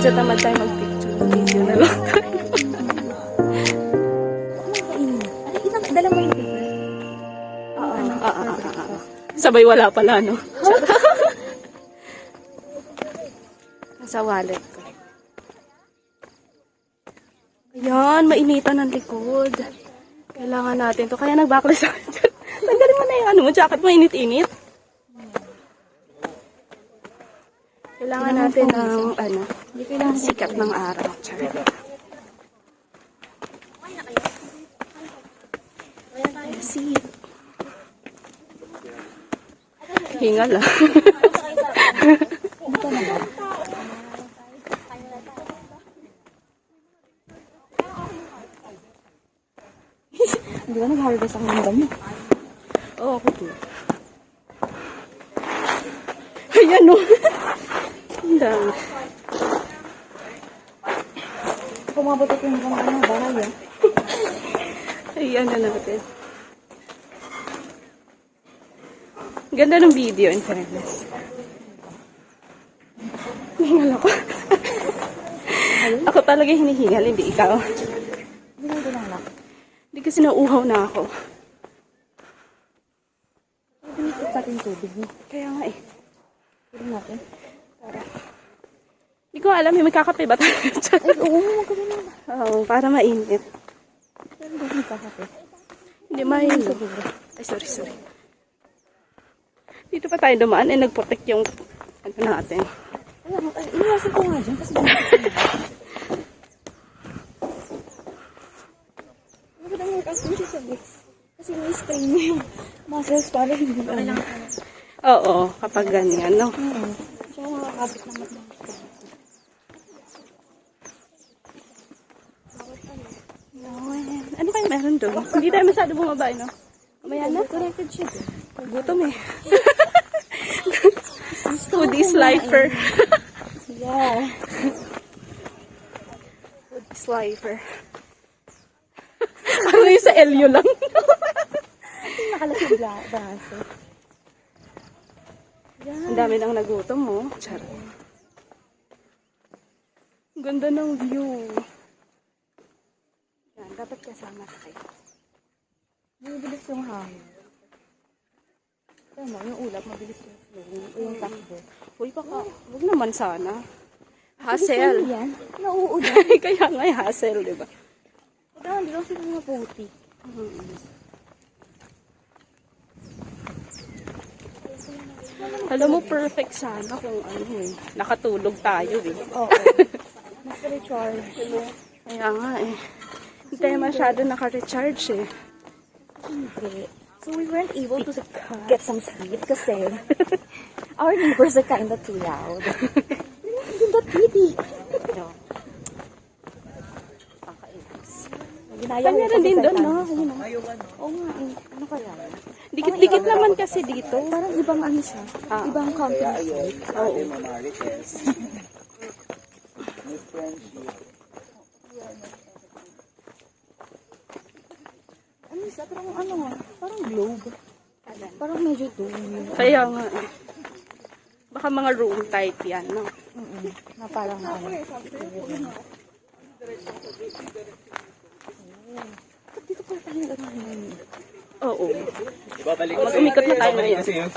medyo tamad tayo mag-picture. Video na lang. Dala mo yung paper. Sabay wala pala, no? Nasa wallet ko. Ayan, mainitan ang likod. Kailangan natin to. Kaya nag-backless ako dyan. Tanggalin mo na yung ano mo, jacket mo, init-init. Kailangan natin ng, ano, sikat ng araw. Charot. See. Hingal ah. Hindi ba nag-harvest ang mga dami? Oo, ako din. Ayan o. Ang dami. Kumabot ito yung mga bahay yan. Ayan na natin. Ganda ng video, in fairness. Hihingal ako. Ako talaga hinihingal, hindi ikaw. Hindi na lang. Hindi kasi nauuhaw na ako. Pinipit natin yung tubig mo. Kaya nga eh. Pwede natin. Hindi ko alam, may kakape ba tayo? Ay, oo, magkakape na. Oo, para mainit. Pero hindi magkakape. Hindi mainit. Ay, sorry. Dito pa tayo dumaan, eh nag-protect yung ano natin. Ay, iniwasan ko nga dyan kasi maganda yung workout ko siya sa bits. Kasi may strain mo yung muscles para hindi ano. Oo, kapag ganyan, no? Siya makakabit naman ng Ano kayo meron doon? Hindi tayo masyado bumaba, no? Mamaya na? connected siya doon. Gutom eh. Food is lifer. Yeah. Food is lifer. Ano yung sa Elio lang? Nakalaki braso. Ang dami nang nagutom mo. Charot. Ang ganda ng view. Yan, dapat kasama tayo. Mabilis yung hangin. Tama, yung ulap, mabilis yung flow. Yung takbo. Uy, baka, huwag naman sana. Hassle. Yan, nauulan. Kaya nga hassle, di ba? Kaya hindi lang sila maputi. Alam mo, perfect sana kung ano eh. Nakatulog tayo eh. Oo. Mas recharge. Kaya nga eh. Hindi tayo masyado naka-recharge eh. Hindi. So we weren't able to get some sleep kasi our neighbors are kind of too loud. Hindi ba pretty? No. Kakainis. Kanya rin din doon, no? Oo nga eh. Ano kaya? Dikit-dikit naman kasi dito. Parang ibang ano siya. Ah. Ibang company site. Oo. Ano siya? Parang ano nga? Parang globe. Parang medyo dome. Kaya nga eh. Baka mga room type yan, no? Na parang ano. Dito pa tayo nag-ano. Oo. Babalik Mag-umikot na tayo ngayon. kasi yung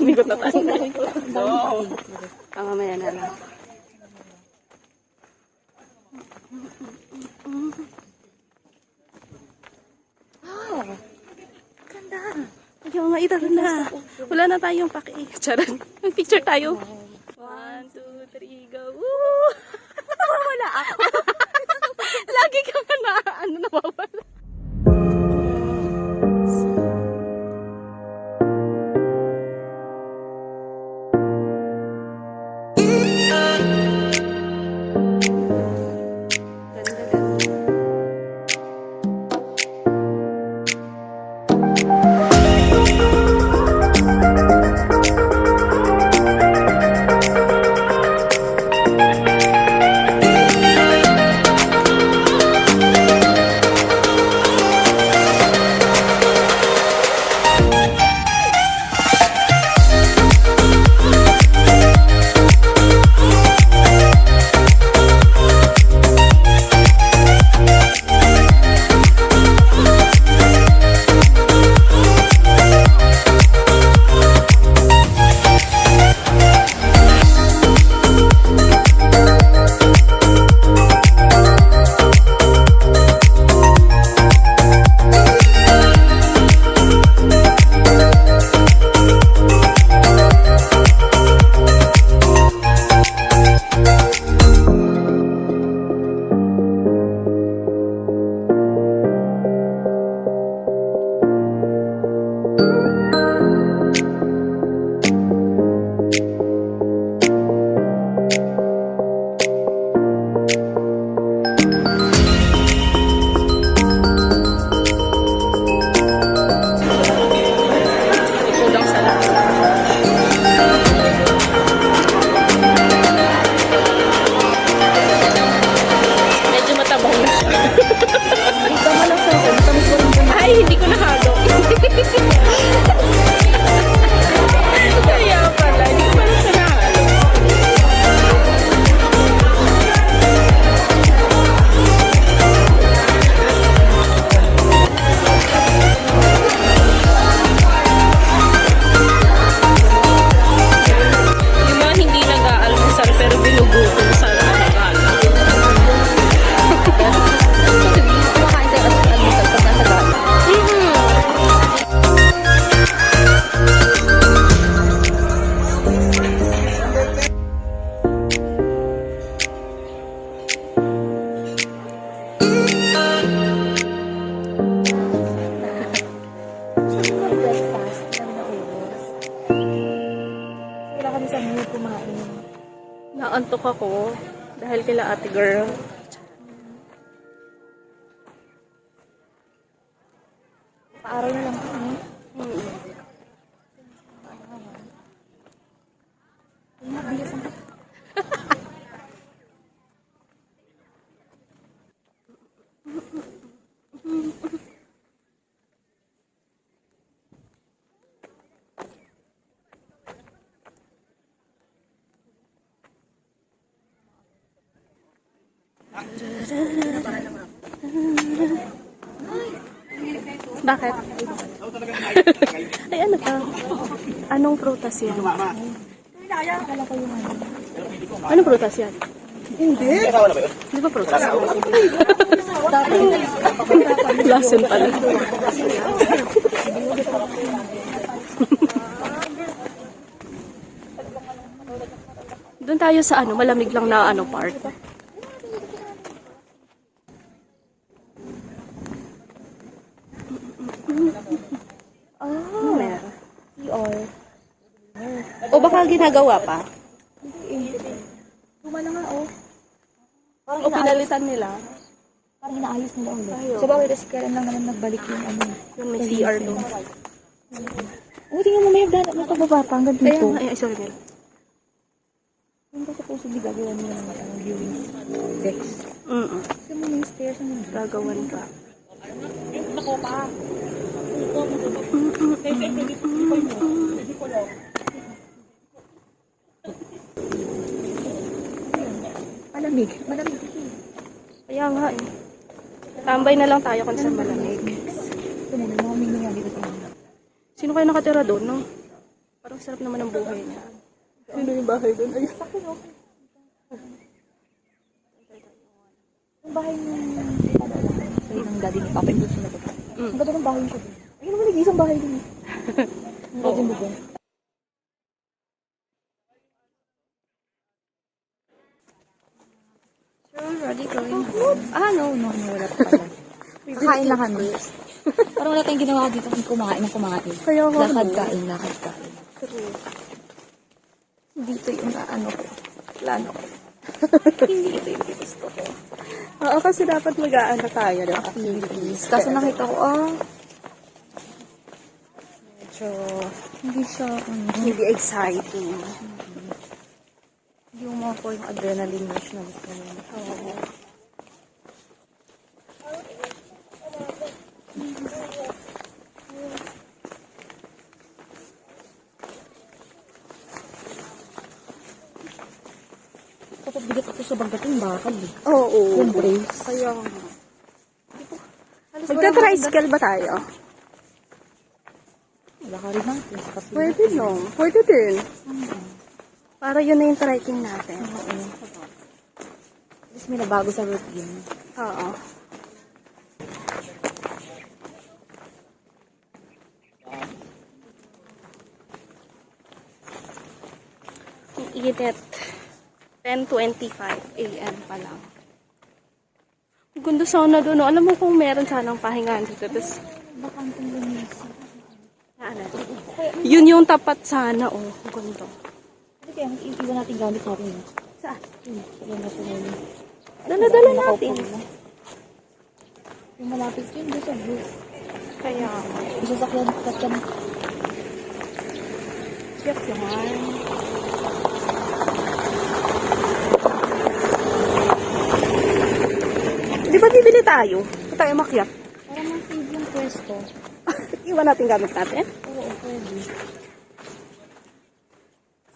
Umikot na tayo. Mamaya na lang. Wow! Ganda! Ayaw nga, itaro na. Wala na tayong paki. Charot. Picture tayo. 1, 2, 3, go. Woo! Wala ako. Lagi ka nga na, nawawala. ako. Dahil kila ate girl. Paaraw na lang kami. Hmm. Ay, mabilis ang Bakit? Ay, ano ka? Anong prutas yan? akala ko yung ano. Anong prutas yan? Hindi. Di ba prutas? Lason pala. Doon tayo sa ano, malamig lang na ano part. Ah, Meron. CR. O baka ginagawa pa? Luma na nga, oh. Parang O pinalitan nila? Parang inaayos nila ulit. Ayun. Sa bagay, kasi kailan lang naman nagbalik yung ano. Yung may CR doon. Oh, tingnan mo, may hagdan. May pagbabata. Hanggang Kaya dito. nga, ay, sorry Mel. Yung ba supposedly gagawa nila ng ano, viewing deck. Kasi mo yung stairs ang nandun. Gagawan pa. Malamig. Malamig. Kaya nga eh. Tambay na lang tayo kung saan malamig. Ito na, may mga mingin nga dito. Sino kayo nakatira doon, no? Parang sarap naman ang buhay niya. Sino yung bahay doon? Ay, Yung bahay ng sa'yo ng daddy ni Papa, yung doon sila doon. Ang ganda ng bahay ko doon. Ayun naman, nag-iisang bahay doon. Ang ganda mo doon. So, ready going home. No, wala pa pala. Kakain lang kami. Parang wala tayong ginawa dito kung kumain ng kumain. Kaya nga, Lakad no? kain, lakad kain. Dito yung ano ko. Plano ko. Hindi ito yung gusto ko. Oo, kasi dapat mag-aano tayo, no? Activities. Kaso nakita ko, medyo hindi siya, Hindi exciting. hindi mo ako yung adrenaline rush na gusto mo. Oo. Kapag bigat ako sa bagat yung bakal eh. Oo. Yung brace. Kaya nga. Magta-tricycle ba tayo? Wala ka rin natin. Pwede no. Pwede din. Para yun na yung trekking natin. Oo. Tapos may nabago sa routine. Oo. Ang init. 10:25 a.m. pa lang. Ang ganda sana doon. No? Alam mo kung meron sanang pahingaan dito. Tapos, Bakantong lumisa. ano, yun yung tapat sana. Oh, ang ganda. Kasi kaya iwan natin gamit natin. Saan? Wala na ito ngayon. Dala-dala natin. Yung malapit yun doon sa view. Kaya, Isa sa kyan, katyan. check naman. Di ba bibili tayo? Ba't tayo makyat? Para ma-save yung pwesto. Iwan natin gamit natin. Oo, pwede.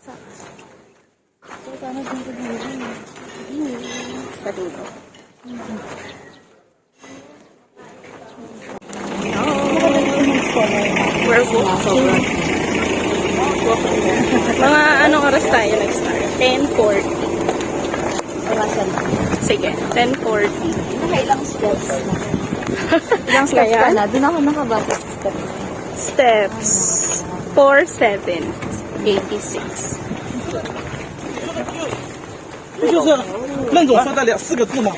Sa, So, sana dito dito. sa dito. We're mga anong oras tayo nag-start? 10:40. Orasan. Sige, 10:40. Nakailang steps na. Ilang steps ka Ngayon? na? Doon ako nakabasa sa step. Steps 4, 7, 86. 不就是任总说的4个字吗？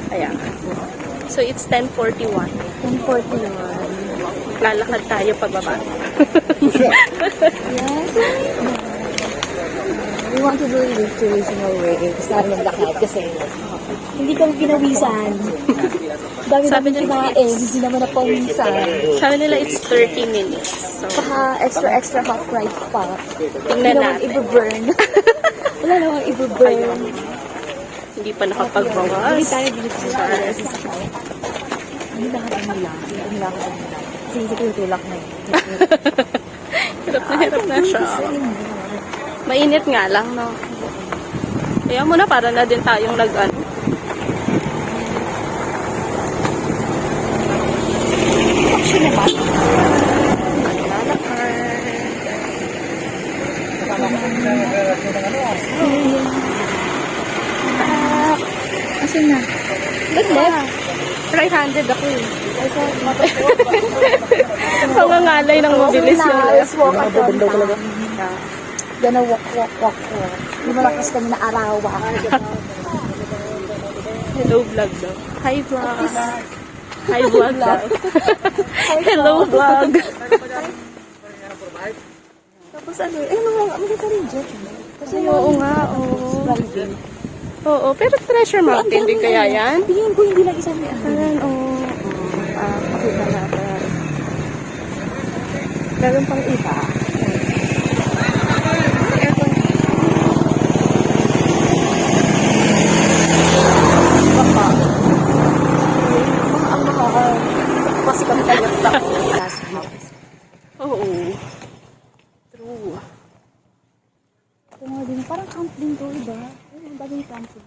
Ayan. So, it's 10:41. 10:41. Lalakad tayo pagbaba. Yes. We want to do it the traditional way. Gusto namin maglakad kasi hindi kami pinawisan. Dami kinain, hindi naman na pawisan. Sabi nila it's 30 minutes. So, Saka extra half price pa. tingnan Hindi naman natin. i-burn. Wala naman i-burn. Hindi pa nakapagbawas. Hindi tayo dito sa Hindi lakad ang nila. Hindi lakad ang nila. Kasi hindi ko tulak na yun. Hirap na siya. Mainit nga lang, no? Kaya muna para na din tayong nag-ano. Action naman. Asin na? Ba't left? Right-handed ako eh. Pangangalay ng mabilis yung Let's walk at Gonna walk. Hindi malakas kami na arawa. Hello vlog daw. Hi vlog. Hi vlog daw. Hello vlog. Tapos ano, maganda rin dyan. Kasi Oo nga, oo. driving. Oo, pero Treasure Mountain din kaya yan? Tingin ko hindi lang isang may Ayan, oo. Pakita natin. Meron pang iba. Ang kasi kami tayo last week. Oo. True. Ito nga din, parang camp din to, diba? Ang daming camp din.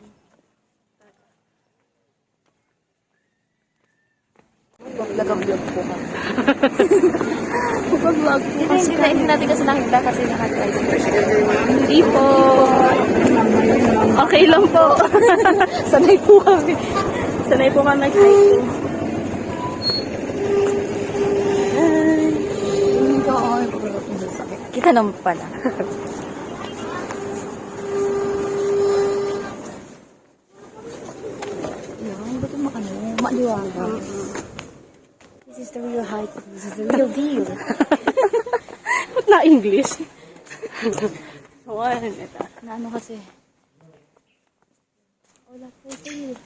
Vlog po kami. Vlog po kasi hindi natin kasi nakita kasi naka-drive. Hindi po. Okay lang po. Sanay po kami. Sanay po kami mag-hiking. Kita naman pala. Yan, ba't yung maliwanag? This is the real height. This is the real deal. Ba't na English? Awan, ito. Na ano kasi? Wala po ito.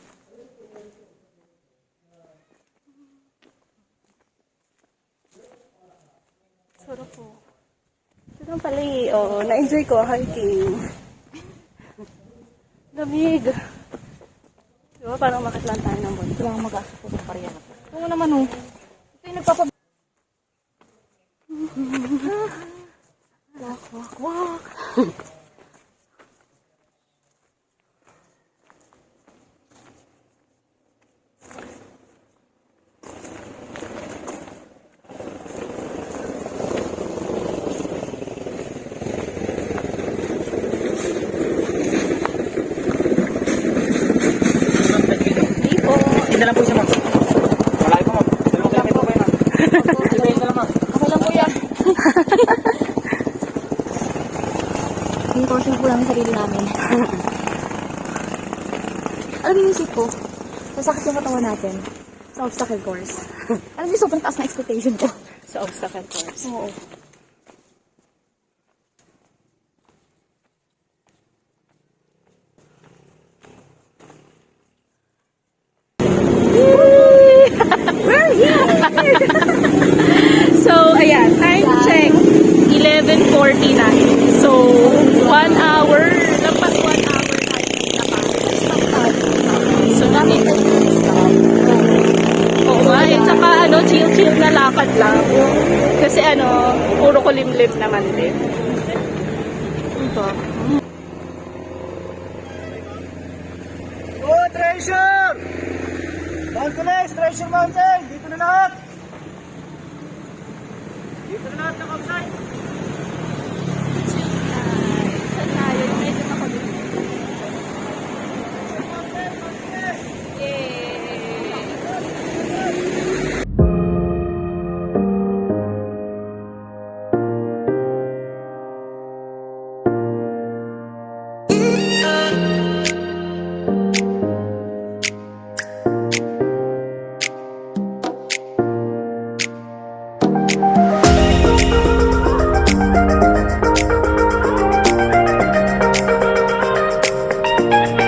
Sarap po. Sarap pala eh. Oo, na-enjoy ko hiking. Lamig. Diba parang makatlan tayo ng bundok. Kailangan mag-asa po ng pariyan. Oo naman oh. Ito yung nagpapag... Walk. Hindi na lang po siya, ma'am. Wala po, ma'am. Dalawang kilometro po, ma'am. Isa lang, ma'am. Ako lang po yan. Yung portion po lang yung sarili namin. Alam yung isip ko, sasakit yung katawan natin sa obstacle course. Alam yung sobrang taas na expectation ko. Sa obstacle course. Oo. So, ayan. Time check. 11:49. So, 1 hour. Lampas 1 hour tayo naglakad. So, oo nga. Eh, tsaka chill-chill na lakad lang. Kasi puro kulimlim naman din. Ito. Oh, Treasure! Mountain, Treasure Mountain! Dito na lahat! Dito na lahat ng outside! Saan tayo? Medyo makulimlim. Bye!